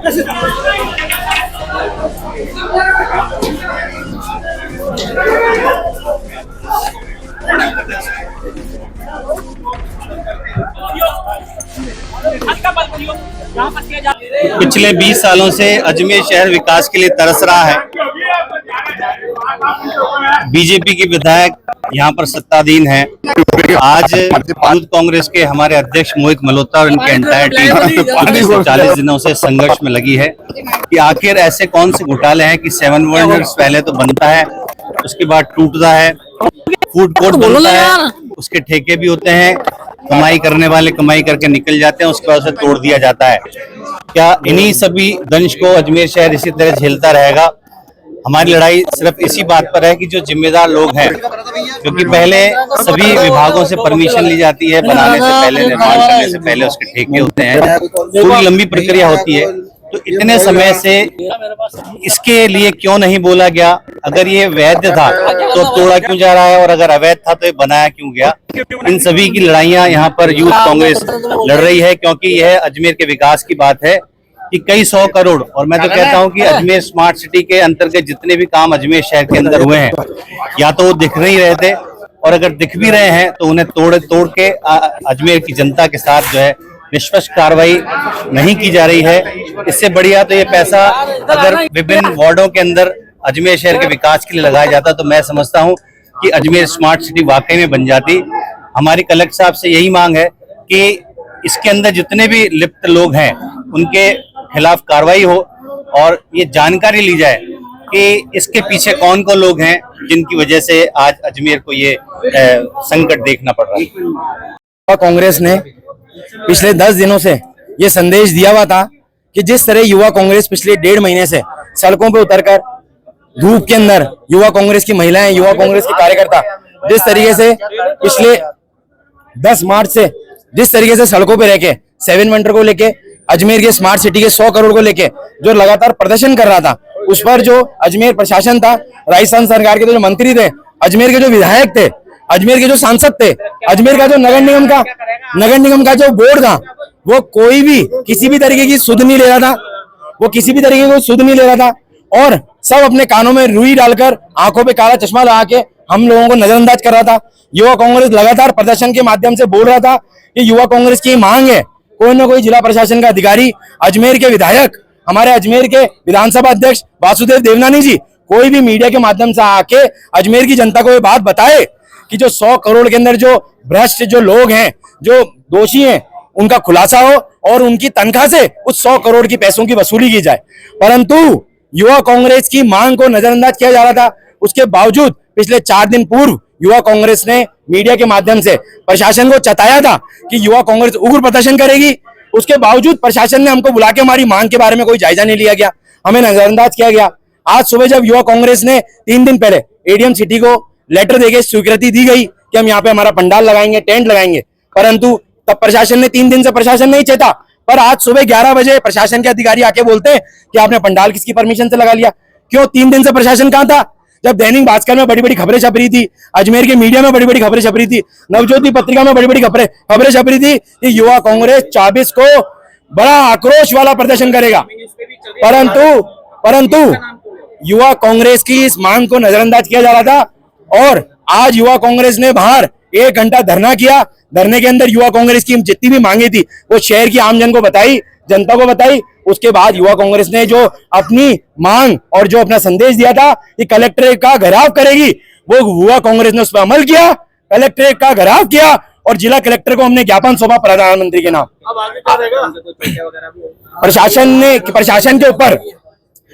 पिछले 20 सालों से अजमेर शहर विकास के लिए तरस रहा है। बीजेपी के विधायक यहाँ पर सत्ताधीन हैं। आज यूथ कांग्रेस के हमारे अध्यक्ष मोहित मल्होत्रा और इनके एंटायर टीम 40 दिनों से संघर्ष में लगी है कि आखिर ऐसे कौन से घोटाले हैं कि 7 वर्नर्स पहले तो बनता है, उसके बाद टूटता है, फूड कोर्ट बनता है, उसके ठेके भी होते हैं, कमाई करने वाले कमाई करके निकल जाते हैं, उसके बाद उसे तोड़ दिया जाता है। क्या इन्हीं सभी दंश को अजमेर शहर इसी तरह झेलता रहेगा? हमारी लड़ाई सिर्फ इसी बात पर है कि जो जिम्मेदार लोग हैं, क्योंकि पहले सभी विभागों से परमिशन ली जाती है, बनाने से पहले, निर्माण करने से पहले उसके ठेके होते हैं, पूरी लंबी प्रक्रिया होती है। तो इतने समय से इसके लिए क्यों नहीं बोला गया? अगर ये वैध था तो तोड़ा क्यों जा रहा है, और अगर अवैध था तो ये बनाया क्यों गया? इन सभी की लड़ाइयां यहाँ पर यूथ कांग्रेस लड़ रही है, क्योंकि यह अजमेर के विकास की बात है कि कई 100 करोड़, और मैं तो कहता हूं कि अजमेर स्मार्ट सिटी के अंतर्गत जितने भी काम अजमेर शहर के अंदर हुए हैं, या तो वो दिख नहीं रहे थे, और अगर दिख भी रहे हैं तो उन्हें तोड़ के अजमेर की जनता के साथ जो है निष्पक्ष कार्रवाई नहीं की जा रही है। इससे बढ़िया तो ये पैसा अगर विभिन्न वार्डों के अंदर अजमेर शहर के विकास के लिए लगाया जाता तो मैं समझता हूं कि अजमेर स्मार्ट सिटी वाकई में बन जाती। हमारी कलेक्टर साहब से यही मांग है कि इसके अंदर जितने भी लिप्त लोग हैं उनके खिलाफ कार्रवाई हो, और ये जानकारी ली जाए कि इसके पीछे कौन कौन लोग हैं जिनकी वजह से आज अजमेर को ये संकट देखना पड़ रहा है। कांग्रेस ने पिछले 10 दिनों से ये संदेश दिया हुआ था कि जिस तरह युवा कांग्रेस पिछले 1.5 महीने से सड़कों पे उतरकर धूप के अंदर युवा कांग्रेस की महिलाएं, युवा कांग्रेस के कार्यकर्ता जिस तरीके से पिछले 10 मार्च से जिस तरीके से सड़कों पे रह के 7 वंडर को लेके अजमेर के स्मार्ट सिटी के 100 करोड़ को लेके जो लगातार प्रदर्शन कर रहा था, उस पर जो अजमेर प्रशासन था, राजस्थान सरकार के जो मंत्री थे, अजमेर के जो विधायक थे, अजमेर के जो सांसद थे, अजमेर का जो नगर निगम का जो बोर्ड था, वो कोई भी किसी भी तरीके की सुध नहीं ले रहा था, वो किसी भी तरीके को सुध नहीं ले रहा था, और सब अपने कानों में रुई डालकर, आंखों पे काला चश्मा लगा के हम लोगों को नजरअंदाज कर रहा था। युवा कांग्रेस लगातार प्रदर्शन के माध्यम से बोल रहा था कि युवा कांग्रेस की मांग है कोई ना कोई जिला प्रशासन का अधिकारी, अजमेर के विधायक, हमारे अजमेर के विधानसभा अध्यक्ष वासुदेव देवनानी जी, कोई भी मीडिया के माध्यम से आके अजमेर की जनता को ये बात बताए कि जो 100 करोड़ के अंदर जो भ्रष्ट जो लोग हैं, जो दोषी हैं, उनका खुलासा हो और उनकी तनख्वाह से उस 100 करोड़ की पैसों की वसूली की जाए। परंतु युवा कांग्रेस की मांग को नजरअंदाज किया जा रहा था। उसके बावजूद पिछले 4 दिन पूर्व युवा कांग्रेस ने मीडिया के माध्यम से प्रशासन को चताया था कि युवा कांग्रेस उग्र प्रदर्शन करेगी। उसके बावजूद प्रशासन ने हमको बुला के हमारी मांग के बारे में कोई जायजा नहीं लिया गया, हमें नजरअंदाज किया गया। आज सुबह जब युवा कांग्रेस ने 3 दिन पहले एडीएम सिटी को लेटर देके स्वीकृति दी गई कि हम यहाँ पे हमारा पंडाल लगाएंगे, टेंट लगाएंगे, परंतु तब प्रशासन ने 3 दिन से प्रशासन नहीं चेता। पर आज सुबह 11 बजे प्रशासन के अधिकारी आके बोलते हैं कि आपने पंडाल किसकी परमिशन से लगा लिया। क्यों 3 दिन से प्रशासन कहाँ था? जब दैनिक भास्कर में बड़ी बड़ी खबरें छप रही थी, अजमेर के मीडिया में बड़ी बड़ी खबरें छप रही थी, नवज्योति पत्रिका में बड़ी बड़ी खबरें छप रही थी कि युवा कांग्रेस 24 को बड़ा आक्रोश वाला प्रदर्शन करेगा। परंतु युवा कांग्रेस की इस मांग को नजरअंदाज किया जा रहा था, और आज युवा कांग्रेस ने बाहर 1 घंटा धरना किया। धरने के अंदर युवा कांग्रेस की जितनी भी मांगे थी वो शहर की आम जन को बताई, जनता को बताई। उसके बाद युवा कांग्रेस ने जो अपनी मांग और जो अपना संदेश दिया था कि कलेक्ट्रेट का घेराव करेगी, वो युवा कांग्रेस ने उस पर अमल किया, कलेक्ट्रेट का घेराव किया, और जिला कलेक्टर को हमने ज्ञापन सौंपा प्रधानमंत्री के नाम। प्रशासन के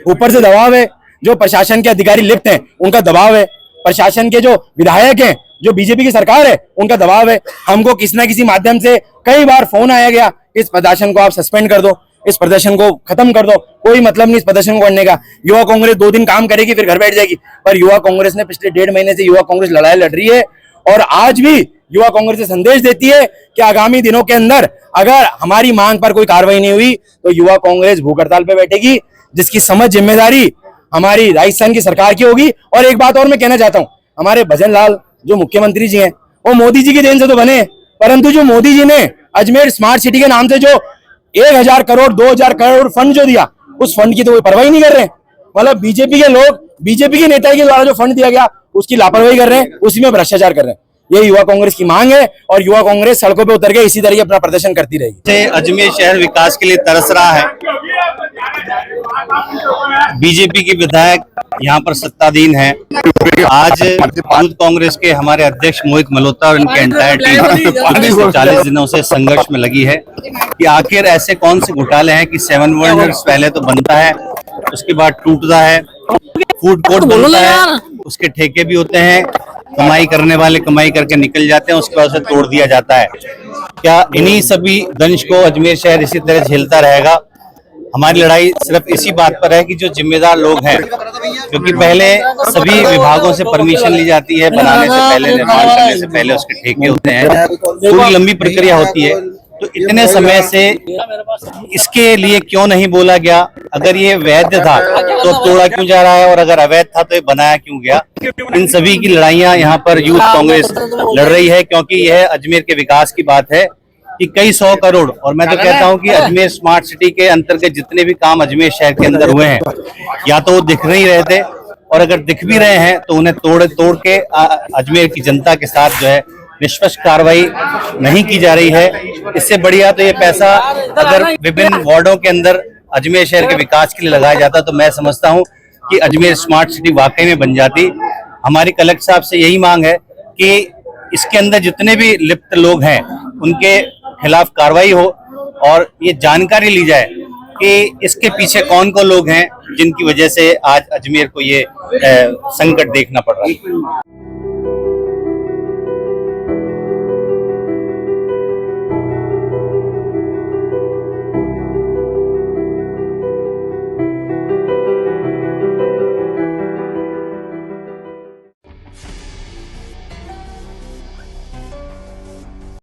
ऊपर से दबाव है, जो प्रशासन के अधिकारी लिप्त हैं उनका दबाव है, प्रशासन के जो विधायक हैं, जो बीजेपी की सरकार है, उनका दबाव है। हमको किसी न किसी माध्यम से कई बार फोन आया गया, इस प्रदर्शन को आप सस्पेंड कर दो, इस प्रदर्शन को खत्म कर दो, कोई मतलब नहीं इस प्रदर्शन को करने का। युवा कांग्रेस 2 दिन काम करेगी फिर घर बैठ जाएगी। पर युवा कांग्रेस ने पिछले 1.5 महीने से युवा कांग्रेस लड़ाई लड़ रही है, और आज भी युवा कांग्रेस से संदेश देती है कि आगामी दिनों के अंदर अगर हमारी मांग पर कोई कार्रवाई नहीं हुई तो युवा कांग्रेस भूख हड़ताल पे बैठेगी, जिसकी समझ जिम्मेदारी हमारी राजस्थान की सरकार की होगी। और एक बात और मैं कहना चाहता हूँ, हमारे भजन लाल जो मुख्यमंत्री जी हैं, वो मोदी जी की देन से तो बने, परंतु जो मोदी जी ने अजमेर स्मार्ट सिटी के नाम से जो 1000 करोड़ 2000 करोड़ फंड जो दिया, उस फंड की तो कोई परवाही नहीं कर रहे हैं। मतलब बीजेपी के लोग, बीजेपी के नेता के द्वारा जो फंड दिया गया उसकी लापरवाही कर रहे हैं, उसी में भ्रष्टाचार कर रहे हैं। ये युवा कांग्रेस की मांग है और युवा कांग्रेस सड़कों पे उतर के इसी तरीके अपना प्रदर्शन करती रहेगी। अजमेर शहर विकास के लिए तरस रहा है। बीजेपी के विधायक यहाँ पर सत्ताधीन है। आज यूथ कांग्रेस के हमारे अध्यक्ष मोहित मल्होत्रा और इनकी एंटायर टीम 40 दिनों से संघर्ष में लगी है कि आखिर ऐसे कौन से घोटाले हैं कि 7 वंडर्स पहले तो बनता है, उसके बाद टूटता है, फूड कोर्ट बनता है, उसके ठेके भी होते हैं, कमाई करने वाले कमाई करके निकल जाते हैं, उसके बाद उसे तोड़ दिया जाता है। क्या इन्हीं सभी दंश को अजमेर शहर इसी तरह झेलता रहेगा? हमारी लड़ाई सिर्फ इसी बात पर है कि जो जिम्मेदार लोग हैं, क्योंकि पहले सभी विभागों से परमिशन ली जाती है, बनाने से पहले, निर्माण करने से पहले उसके ठेके होते हैं, पूरी लंबी प्रक्रिया होती है। तो इतने समय से इसके लिए क्यों नहीं बोला गया? अगर ये वैध था तो तोड़ा क्यों जा रहा है, और अगर अवैध था तो ये बनाया क्यों गया? इन सभी की लड़ाइयां यहाँ पर यूथ कांग्रेस लड़ रही है, क्योंकि यह अजमेर के विकास की बात है कि कई 100 करोड़, और मैं तो कहता हूं कि अजमेर स्मार्ट सिटी के अंतर्गत जितने भी काम अजमेर शहर के अंदर हुए हैं, या तो वो दिख नहीं रहे थे, और अगर दिख भी रहे हैं तो उन्हें तोड़ के अजमेर की जनता के साथ जो है निष्पक्ष कार्रवाई नहीं की जा रही है। इससे बढ़िया तो ये पैसा अगर विभिन्न वार्डों के अंदर अजमेर शहर के विकास के लिए लगाया जाता तो मैं समझता हूं कि अजमेर स्मार्ट सिटी वाकई में बन जाती। हमारी कलेक्टर साहब से यही मांग है कि इसके अंदर जितने भी लिप्त लोग हैं उनके खिलाफ कार्रवाई हो, और ये जानकारी ली जाए कि इसके पीछे कौन कौन लोग हैं जिनकी वजह से आज अजमेर को ये संकट देखना पड़ रहा है।